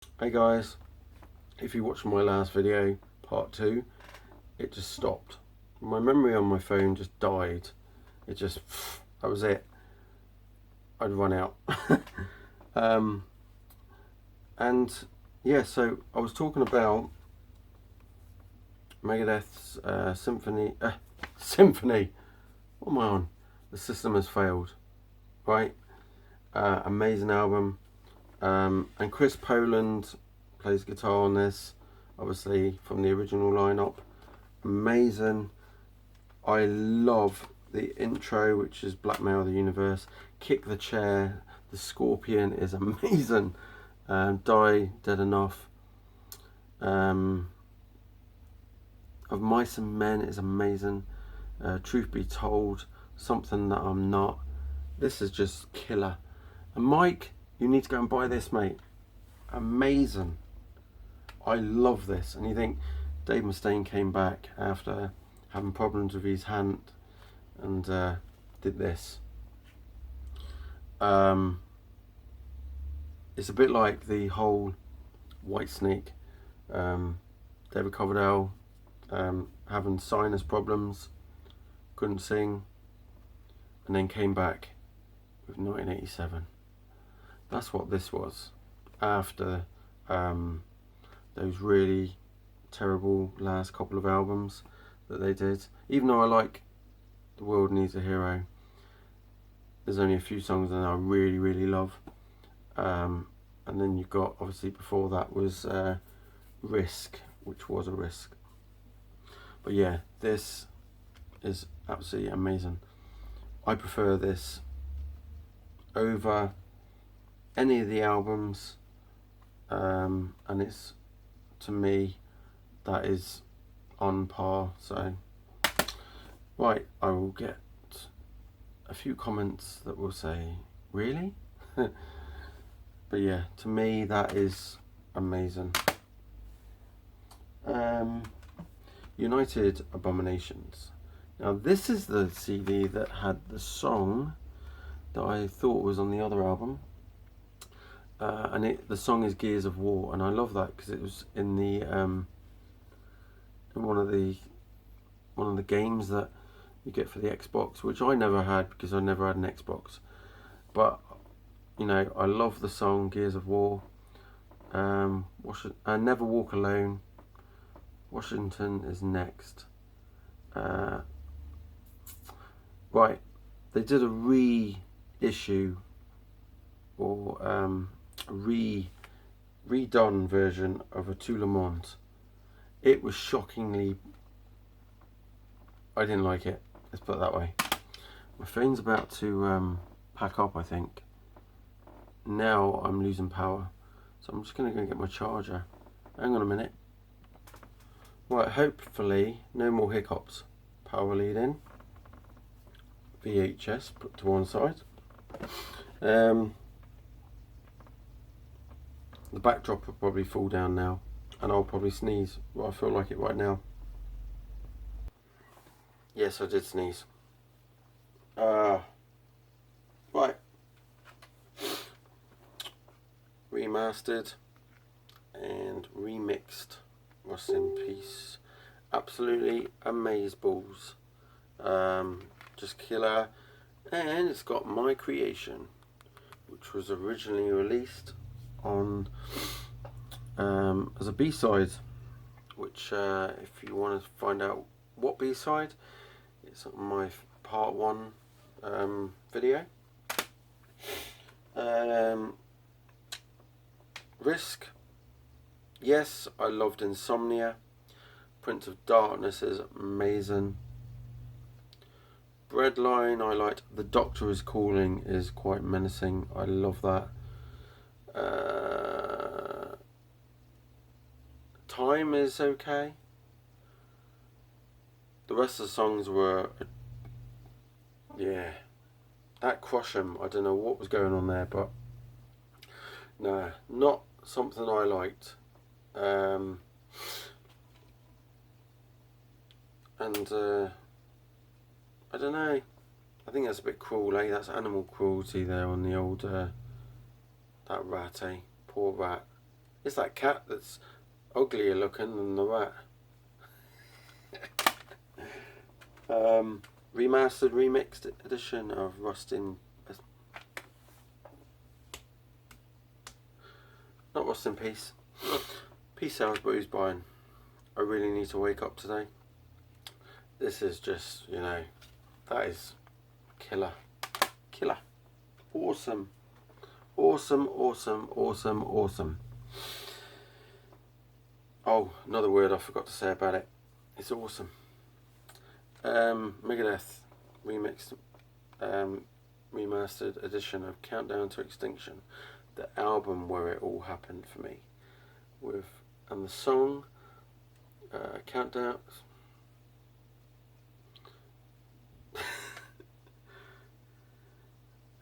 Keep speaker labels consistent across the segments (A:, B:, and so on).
A: Hey guys, if you watched my last video, part 2, it just stopped. My memory on my phone just died. That was it. I'd run out. um, and yeah, so I was talking about Megadeth's Symphony. What am I on? The System Has Failed, right? Amazing album. And Chris Poland plays guitar on this, obviously from the original lineup. Amazing. I love the intro, which is Blackmail the Universe. Kick the Chair, the Scorpion is amazing. Die Dead Enough. Of Mice and Men is amazing. Truth Be Told, Something That I'm Not. This is just killer. And Mike, you need to go and buy this, mate. Amazing. I love this. And you think Dave Mustaine came back after having problems with his hand and did this. It's a bit like the whole Whitesnake. David Coverdale having sinus problems, couldn't sing, and then came back with 1987. That's what this was after those really terrible last couple of albums that they did. Even though I like The World Needs a Hero, there's only a few songs that I really love. And then you've got, obviously before that was Risk, which was a risk. But yeah, this is absolutely amazing. I prefer this over any of the albums, and it's, to me, that is on par. So right, I will get a few comments that will say really. But yeah, to me that is amazing. United Abominations. Now this is the CD that had the song that I thought was on the other album, and the song is Gears of War, and I love that because it was in the in one of the games that you get for the Xbox, which I never had because I never had an Xbox. But you know, I love the song Gears of War. Never Walk Alone. Washington is Next. Right, they did a reissue or redone version of a Tout Le Monde. It was shockingly, I didn't like it, let's put it that way. My phone's about to pack up, I think. Now I'm losing power, so I'm just going to go and get my charger. Hang on a minute. Right, hopefully no more hiccups. Power lead in. VHS put to one side. The backdrop will probably fall down now, and I'll probably sneeze. Well, I feel like it right now. Yes, I did sneeze. Right. Remastered and remixed. Rest in peace. Absolutely amazeballs. Just killer. And it's got My Creation, which was originally released on as a B-side, which if you want to find out what B-side, it's on my part 1 video. Risk. Yes, I loved Insomnia. Prince of Darkness is amazing. Breadline, I liked. The Doctor Is Calling is quite menacing. I love that. Time is okay. The rest of the songs were, yeah. At Crush'em, I don't know what was going on there, but no, not something I liked. I don't know. I think that's a bit cruel, eh? That's animal cruelty there on the old that rat, eh? Poor rat. It's that cat that's uglier looking than the rat. Remastered, remixed edition of not Rust in Peace. Peace Salisbury's buying. I really need to wake up today. This is just, you know, that is killer. Killer. Awesome. Awesome, awesome, awesome, awesome. Oh, another word I forgot to say about it. It's awesome. Megadeth remixed, remastered edition of Countdown to Extinction, the album where it all happened for me. And the song Countdown.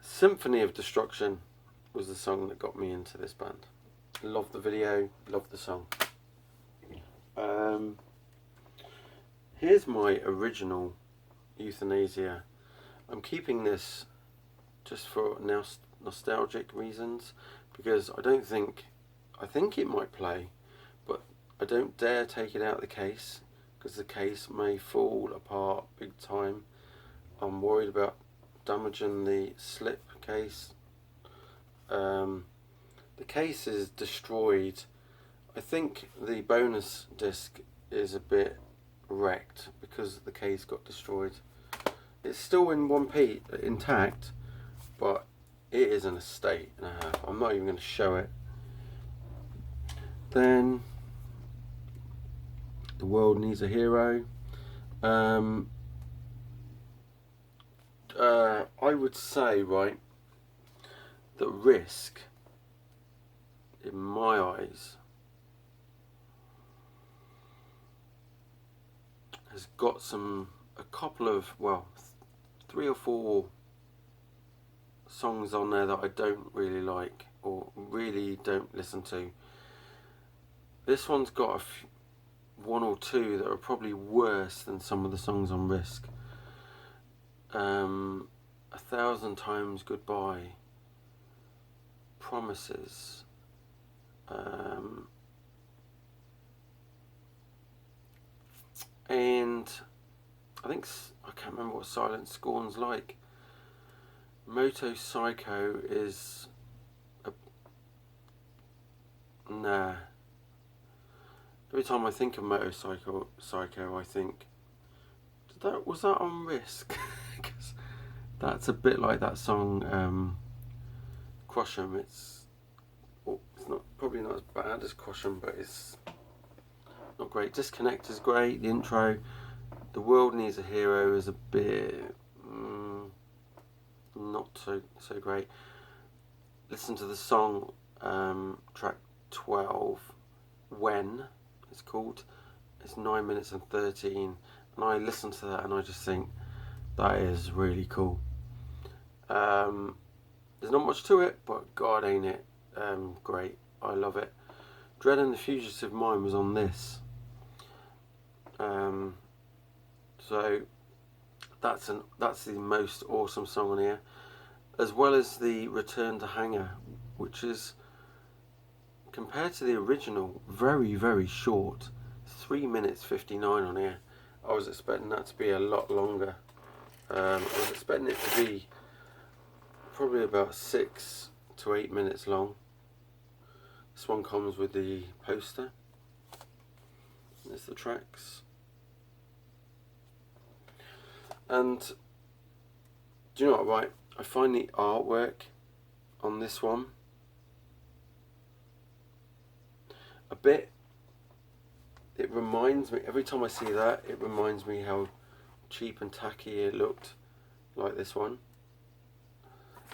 A: Symphony of Destruction was the song that got me into this band. Love the video, love the song. Here's my original Euthanasia. I'm keeping this just for nostalgic reasons, because I think it might play, but I don't dare take it out of the case, because the case may fall apart big time. I'm worried about damaging the slip case. The case is destroyed. I think the bonus disc is a bit wrecked because the case got destroyed. It's still in one piece, intact, but it is in a state and a half. I'm not even going to show it. Then The World Needs a Hero. I would say, right, that Risk, in my eyes, has got a couple of, well, 3 or 4 songs on there that I don't really like or really don't listen to. This one's got 1 or 2 that are probably worse than some of the songs on Risk. 1,000 Times Goodbye, Promises, and I can't remember what Silent Scorn's like. Moto Psycho is nah. Every time I think of Moto Psycho, I think, was that on Risk? Because that's a bit like that song, Crush 'Em. It's probably not as bad as Crush 'Em, but it's not great. Disconnect is great. The intro. The World Needs a Hero is a bit not so great. Listen to the song, track 12, When it's called. It's 9 minutes and 13, and I listen to that and I just think that is really cool. There's not much to it, but God, ain't it great. I love it. Dread and the Fugitive Mind was on this. So that's the most awesome song on here, as well as the Return to Hangar, which is, compared to the original, very, very short. 3 minutes 59 on here. I was expecting that to be a lot longer. I was expecting it to be probably about 6 to 8 minutes long. This one comes with the poster. There's the tracks. And do you know what, right? I find the artwork on this one a bit, it reminds me, every time I see that, it reminds me how cheap and tacky it looked, like this one.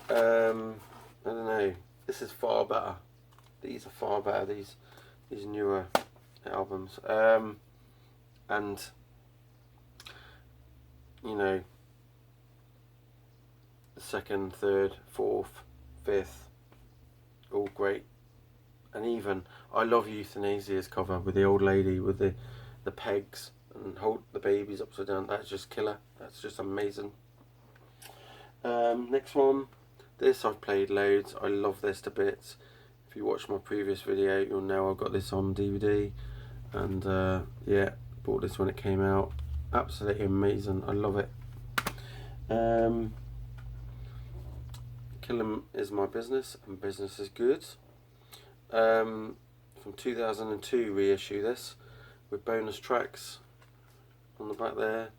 A: I don't know, this is far better. These are far better, these newer albums. And you know, the 2nd, 3rd, 4th, 5th, all great. And even, I love Euthanasia's cover with the old lady with the pegs and hold the babies upside down. That's just killer. That's just amazing. Next one, this I've played loads. I love this to bits. If if you watched my previous video, you'll know I got this on DVD, and yeah, bought this when it came out. Absolutely amazing, I love it. Killing is my business, and business is good. From 2002 reissue this, with bonus tracks on the back there.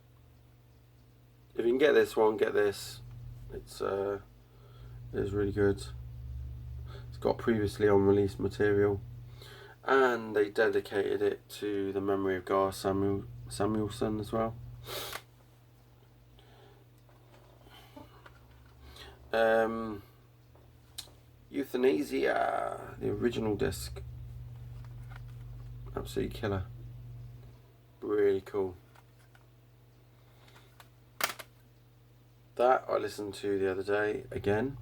A: If you can get this one, get this. It's really good. It's got previously unreleased material, and they dedicated it to the memory of Gar Samuelson as well. Euthanasia, the original disc. Absolutely killer. Really cool. That I listened to the other day again.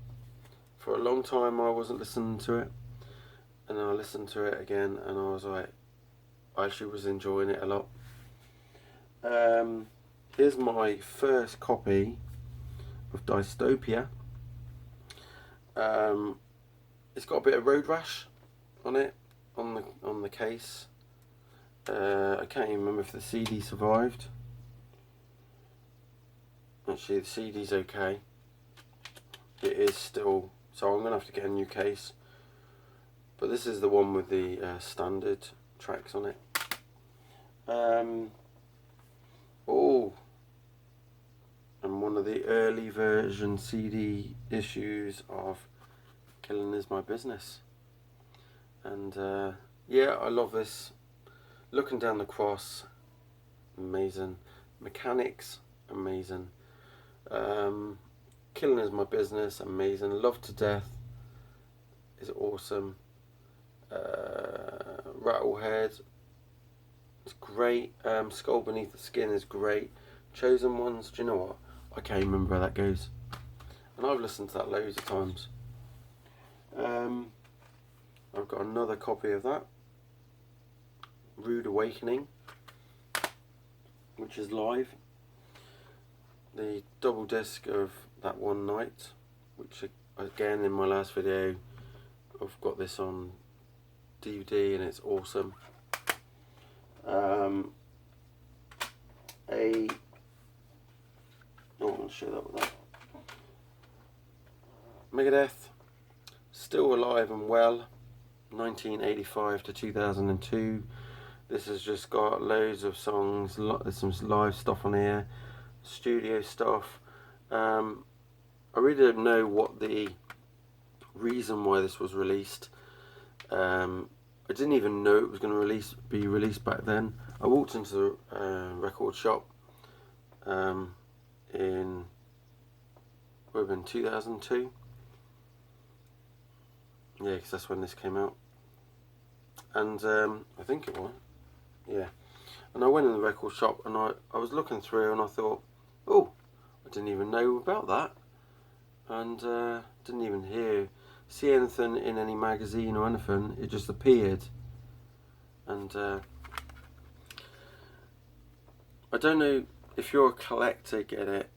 A: For a long time I wasn't listening to it, and then I listened to it again and I was like, I actually was enjoying it a lot. Here's my first copy of Dystopia. It's got a bit of road rash on it, on the case. I can't even remember if the CD survived. Actually, the CD's okay. It is still, so I'm gonna have to get a new case. But this is the one with the standard tracks on it. Oh, and one of the early version CD issues of Killing Is My Business. And yeah, I love this. Looking Down the Cross, amazing. Mechanics, amazing. Killing Is My Business, amazing. Love to Death is awesome. Rattlehead is great. Skull Beneath the Skin is great. Chosen Ones, do you know what? I can't remember how that goes. And I've listened to that loads of times. I've got another copy of that. Rude Awakening, which is live. The double disc of That One Night, which again in my last video I've got this on DVD and it's awesome. I'll show that with that. Megadeth, Still Alive and Well, 1985 to 2002. This has just got loads of songs, there's some live stuff on here, studio stuff. I really don't know what the reason why this was released. I didn't even know it was going to be released back then. I walked into the record shop in, would have been 2002. Yeah, because that's when this came out. And I think it was. Yeah. And I went in the record shop and I was looking through and I thought, oh, I didn't even know about that. And didn't even see anything in any magazine or anything. It just appeared. And I don't know if you're a collector, get it.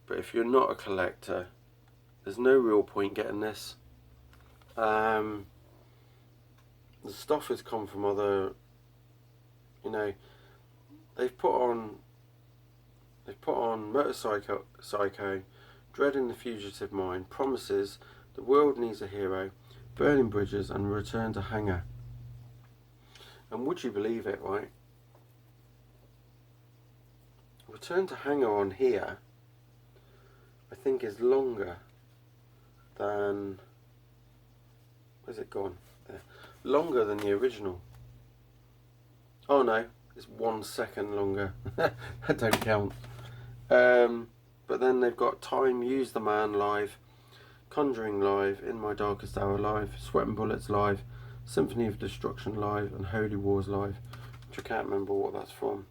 A: But if you're not a collector, there's no real point getting this. The stuff has come from other, you know, they've put on Motorcycle Psycho, Dreading the Fugitive Mind, Promises, The World Needs a Hero, Burning Bridges, and Return to Hangar. And would you believe it, right? Return to Hangar on here, I think, is longer than, where's it gone? There. Longer than the original. Oh no, it's 1 second longer. That don't count. But then they've got Time, Use the Man live, Conjuring live, In My Darkest Hour live, Sweat and Bullets live, Symphony of Destruction live, and Holy Wars live, which I can't remember what that's from.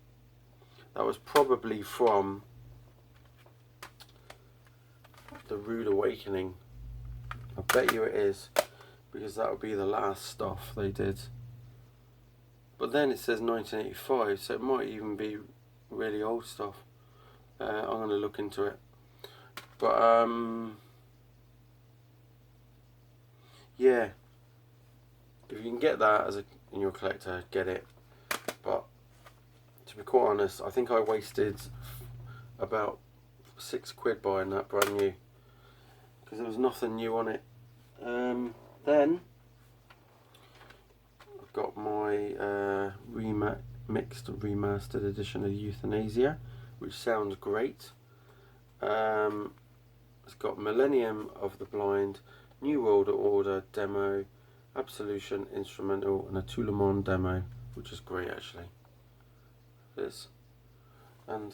A: That was probably from the Rude Awakening. I bet you it is, because that would be the last stuff they did. But then it says 1985, so it might even be really old stuff. I'm going to look into it. But yeah, If you can get that in your collector, get it. But to be quite honest, I think I wasted about £6 buying that brand new, because there was nothing new on it. Then I've got my mixed remastered edition of Euthanasia, which sounds great. It's got Millennium of the Blind, New World Order demo, Absolution instrumental, and a Tout Le Monde demo, which is great actually. This, and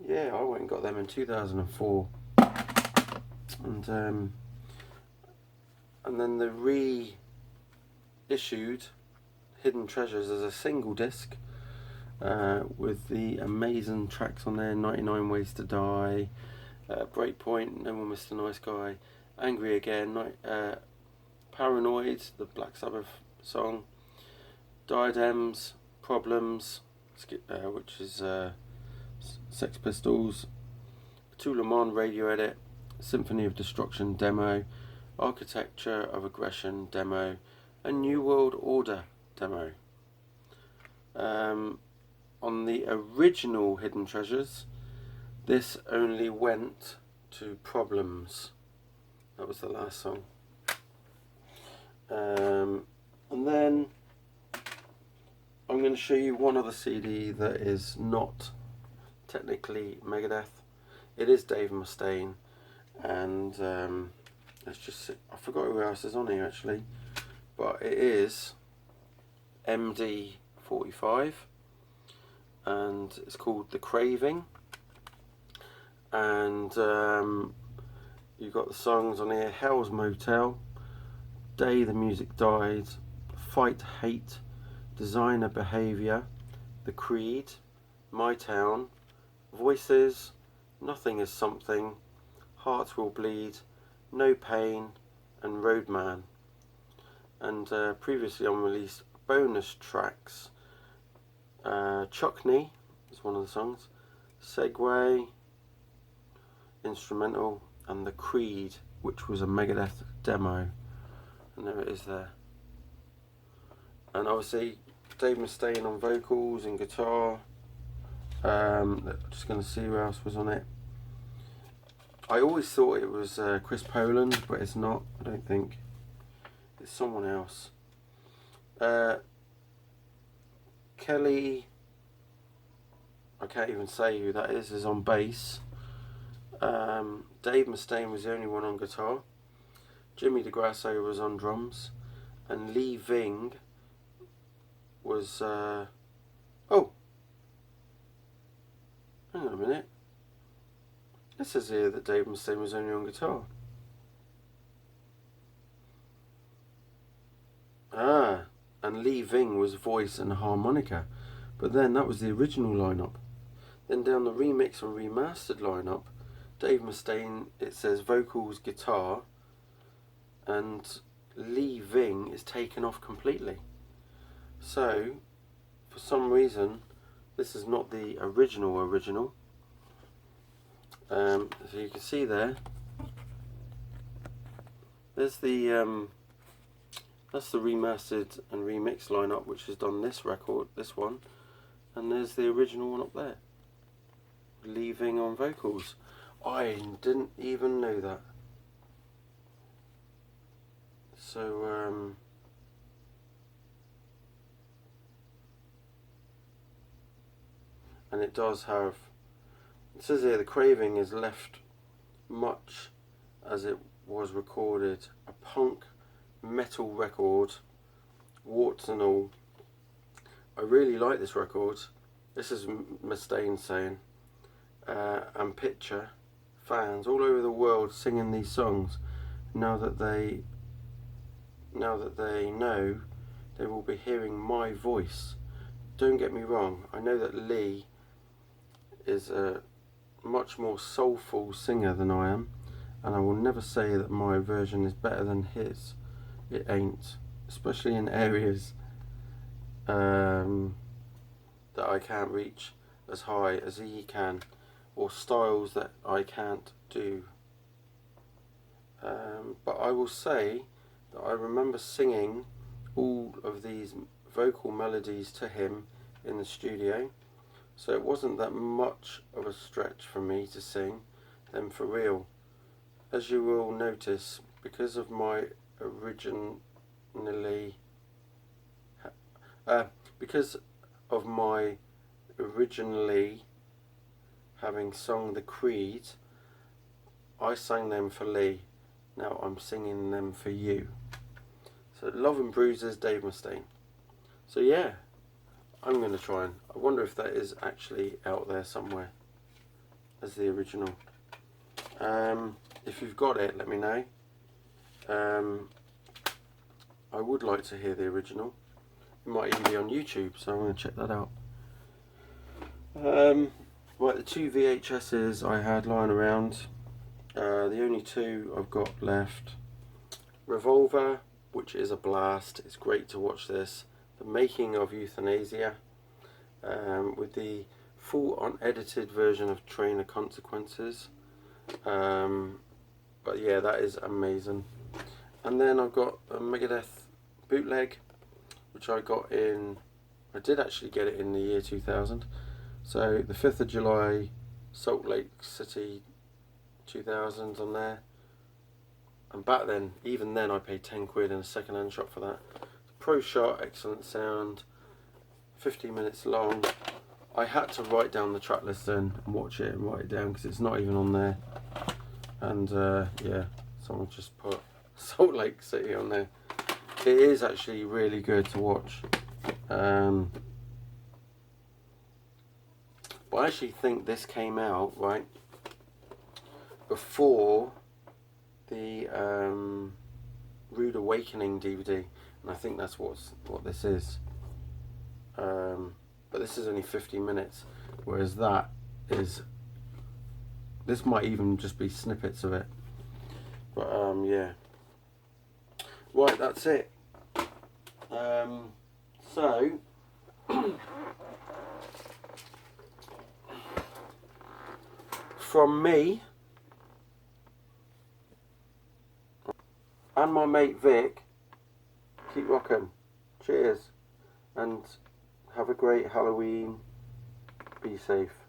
A: yeah, I went and got them in 2004, and then the reissued Hidden Treasures as a single disc, with the amazing tracks on there: 99 Ways to Die, Breakpoint, No One Mr. Nice Guy, Angry Again, Paranoid, the Black Sabbath song, Diadems, Problems, which is Sex Pistols, Tout Le Monde radio edit, Symphony of Destruction demo, Architecture of Aggression demo, and New World Order demo. On the original Hidden Treasures, this only went to Problems. That was the last song. And then I'm going to show you one other CD that is not technically Megadeth. It is Dave Mustaine, and let's just see. I forgot who else is on here actually, but it is MD45, and it's called The Craving, and you've got the songs on here: Hell's Motel, Day the Music Died, Fight Hate, Designer Behaviour, The Creed, My Town, Voices, Nothing Is Something, Hearts Will Bleed, No Pain, and Roadman. And previously unreleased bonus tracks: Chuckney is one of the songs, Segway, instrumental, and The Creed, which was a Megadeth demo. And there it is there. And obviously Dave Mustaine on vocals and guitar. Just going to see who else was on it. I always thought it was Chris Poland, but it's not. I don't think. It's someone else. Kelly, I can't even say who that is on bass. Dave Mustaine was the only one on guitar. Jimmy DeGrasso was on drums, and Lee Ving was oh, hang on a minute, it says here that Dave Mustaine was only on guitar. And Lee Ving was voice and harmonica, but then that was the original lineup. Then down the remix and remastered lineup, Dave Mustaine, it says vocals, guitar, and Lee Ving is taken off completely. So for some reason this is not the original. So you can see there's the that's the remastered and remixed lineup, which has done this record, this one, and there's the original one up there, Lee Ving on vocals. I didn't even know that. So and it does have, it says here, The Craving is left much as it was recorded, a punk metal record, warts and all. I really like this record. This is Mustaine saying, and picture fans all over the world singing these songs now that they know they will be hearing my voice. Don't get me wrong, I know that Lee is a much more soulful singer than I am, and I will never say that my version is better than his. It ain't, especially in areas that I can't reach as high as he can, or styles that I can't do. But I will say that I remember singing all of these vocal melodies to him in the studio, so it wasn't that much of a stretch for me to sing them for real. As you will notice, because of my originally having sung the Creed, I sang them for Lee. Now I'm singing them for you. So Love and Bruises, Dave Mustaine. So yeah, I'm going to try and, I wonder if that is actually out there somewhere as the original. If you've got it, let me know. I would like to hear the original. It might even be on YouTube, so I'm going to check that out. Right, the 2 VHSs I had lying around, the only 2 I've got left. Revolver, which is a blast. It's great to watch this. The Making of Euthanasia, with the full unedited version of Train of Consequences. But yeah, that is amazing. And then I've got a Megadeth bootleg, which I got in, I did actually get it in the year 2000. So the 5th of July, Salt Lake City 2000 on there. And back then, even then, I paid 10 quid in a second-hand shop for that. Pro shot, excellent sound, 15 minutes long. I had to write down the track list then and watch it and write it down because it's not even on there. And yeah, someone just put Salt Lake City on there. It is actually really good to watch. But I actually think this came out right before the Rude Awakening DVD, and I think that's what this is. But this is only 50 minutes, whereas this might even just be snippets of it. But yeah. Right, that's it. So from me and my mate Vic, keep rocking. Cheers, and have a great Halloween. Be safe.